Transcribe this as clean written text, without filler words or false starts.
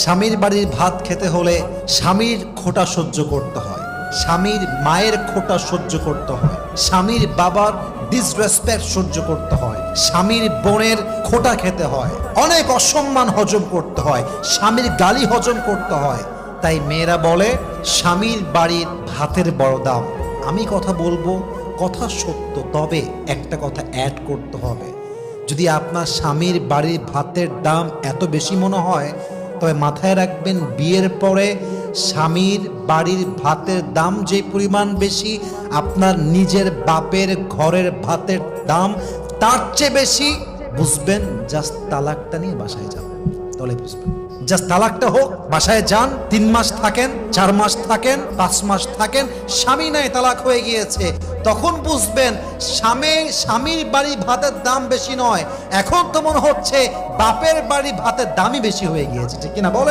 স্বামীর বাড়ির ভাত খেতে হলে স্বামীর খোঁটা সহ্য করতে হয়, স্বামীর মায়ের খোঁটা সহ্য করতে হয়, স্বামীর বাবার ডিসরেসপেক্ট সহ্য করতে হয়, স্বামীর বোনের খোঁটা খেতে হয়, অনেক অসম্মান হজম করতে হয়, স্বামীর গালি হজম করতে হয়। তাই মেয়েরা বলে স্বামীর বাড়ির ভাতের বড় দাম। আমি কথা বলবো, কথা সত্য, তবে একটা কথা অ্যাড করতে হবে। যদি আপনার স্বামীর বাড়ির ভাতের দাম এত বেশি মনে হয়, তবে মাথায় রাখবেন বিয়ের পরে স্বামীর বাড়ির ভাতের দাম যে পরিমাণ বেশি, আপনার নিজের বাপের ঘরের ভাতের দাম তার চেয়ে বেশি। বুঝবেন, জাস্ট তালাকটা নিয়ে বাসায় যাবেন, তাহলে বুঝবেন। জাস্ট তালাকটা হোক, বাসায় যান, 3 মাস থাকেন, 4 মাস থাকেন, 5 মাস থাকেন, স্বামী নাই তালাক হয়ে গিয়েছে, তখন বুঝবেন স্বামীর বাড়ি ভাতের দাম বেশি নয়, এখন তো মনে হচ্ছে বাপের বাড়ি ভাতের দামই বেশি হয়ে গিয়েছে। ঠিক কিনা বলে?